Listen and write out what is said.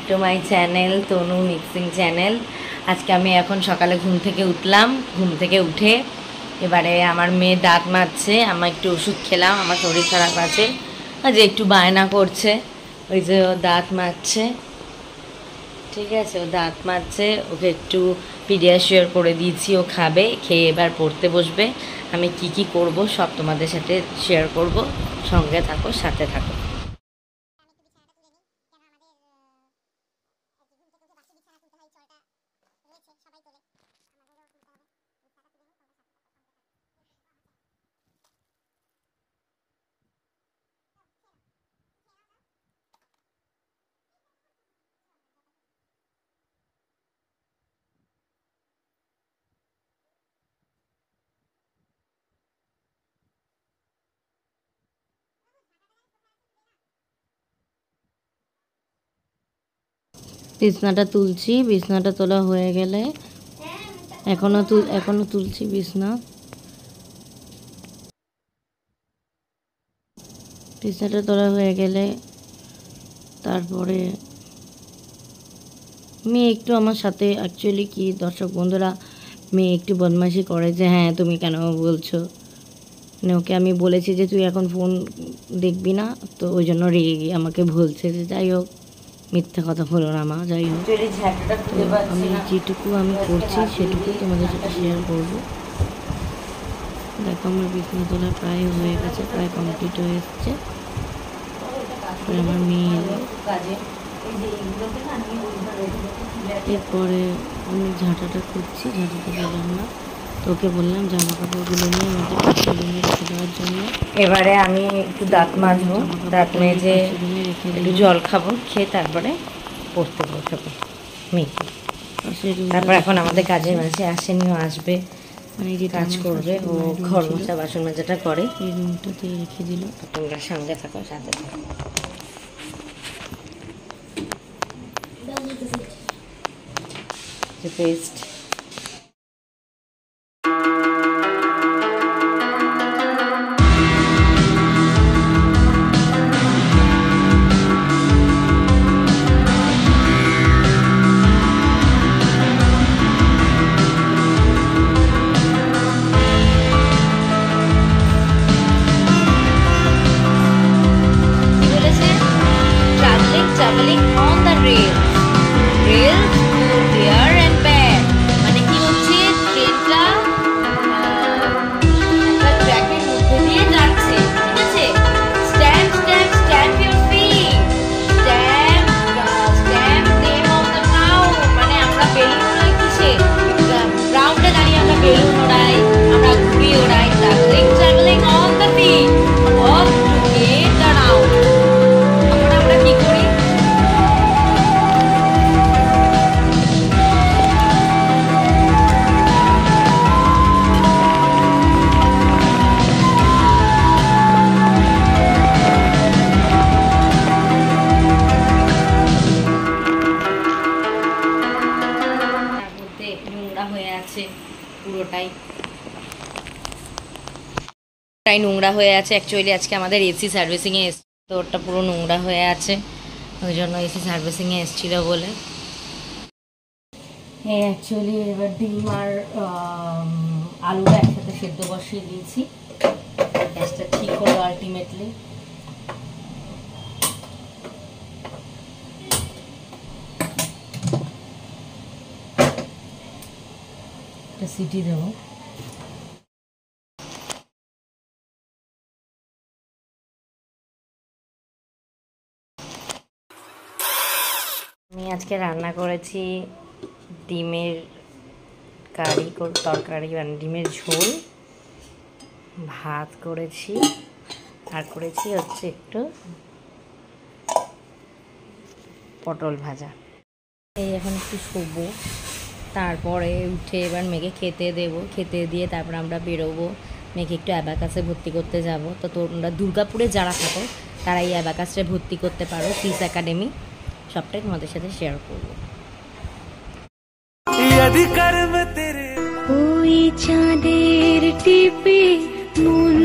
To my channel Tanu mixing channel. আজকে আমি এখন সকালে ঘুম থেকে উঠলাম। ঘুম থেকে উঠে এবারে আমার মেয়ে দাঁত মাজছে। আমার একটু ওষুধ খেলাম, আমার শরীর খারাপ আছে, যে একটু বায়না করছে, ওই যে ও দাঁত মাজছে। ঠিক আছে, ও দাঁত মাজছে, ওকে একটু পিডিয়াশিওর করে দিয়েছি, ও খাবে, খেয়ে এবার পড়তে বসবে। আমি কি কি করব সব তোমাদের সাথে শেয়ার করব। সঙ্গে থাকো, সাথে থাকো। বিছনাটা তুলছি, বিছনাটা তোলা হয়ে গেলে এখনো তুলছি বিছনাটা তোলা হয়ে গেলে তারপরে মেয়ে একটু আমার সাথে, অ্যাকচুয়ালি কি দর্শক বন্ধুরা, মেয়ে একটু বদমাইশি করে যে হ্যাঁ তুমি কেন বলছো, মানে ওকে আমি বলেছি যে তুই এখন ফোন দেখবি না, তো ওই জন্য রেগে গিয়ে আমাকে বলছে যে যাই হোক, মিথ্যা কথা বলো না মা, যাই হোক আমি যেটুকু আমি করছি সেটুকু তোমাদের সাথে শেয়ার করবো। দেখো আমার বিছনা তোলা প্রায় হয়ে গেছে, প্রায় কমপ্লিট হয়ে এসছে। আমার মেয়ে এলো, এরপরে আমি ঝাঁটাটা করছি, ঝাঁটাটা দিলাম না, তোকে বললাম জামা কাপড়গুলো নিয়ে আমাদের রুমে রেখে দেওয়ার জন্য। এবারে আমি একটু দাঁত মাজবো, দাঁত মেজে একটু জল খাবো, খেয়ে তারপরে পড়তে বসবো মেয়েকে। তারপর এখন আমাদের কাজের মাঝে আসেনি, ও আসবে, মানে যে কাজ করবে, ও ঘর মোছা বাসন মাজাটা করে। এই রুমটাতে রেখে দিল। তোমরা সঙ্গে থাকো, সাথে থাকো। Pest traveling on the rails go there and back, মানে কি হচ্ছে, ট্রেনটা ট্র্যাকের মধ্যে দিয়ে যাচ্ছে। ঠিক আছে, stamp stamp stamp your feet, stamp stamp name of the ground, মানে আমরা বেলুন উড়াই, কিসে গ্রাউন্ডে দাঁড়িয়ে আমরা বেলুন ওড়াই, আমরা ঘুড়ি ওড়াই। traveling on the feet of to get the round। এখন আমরা কি করি, নোংরা হয়ে আছে পুরোটাই, নোংরা হয়ে আছে। অ্যাকচুয়ালি আজকে আমাদের এসি সার্ভিসিংয়ে এসছে, তো ওটা পুরো নোংরা হয়ে আছে, ওই জন্য এসি সার্ভিসিংয়ে এসছিল বলে। হ্যাঁ, অ্যাকচুয়ালি এবার ডিম আর আলুটা একসাথে সেদ্ধ বসিয়ে দিয়েছি। গ্যাসটা ঠিক হলো আলটিমেটলি। একটা সিটি দেবো। আমি আজকে রান্না করেছি ডিমের তরকারি, মানে ডিমের ঝোল, ভাত করেছি, আর করেছি হচ্ছে একটু পটল ভাজা। এই এখন একটু শোবো, তারপরে উঠে এবার মেয়েকে খেতে দেবো, খেতে দিয়ে তারপর আমরা বেরোবো, মেয়েকে একটু অ্যাবাকাসে ভর্তি করতে যাব। তো তোমরা দুর্গাপুরে যারা থাকো তারা এই অ্যাবাকাসে ভর্তি করতে পারো, ফিস একাডেমি, সবটাই তোমাদের সাথে শেয়ার করবো। ওই চাঁদের টিপে মন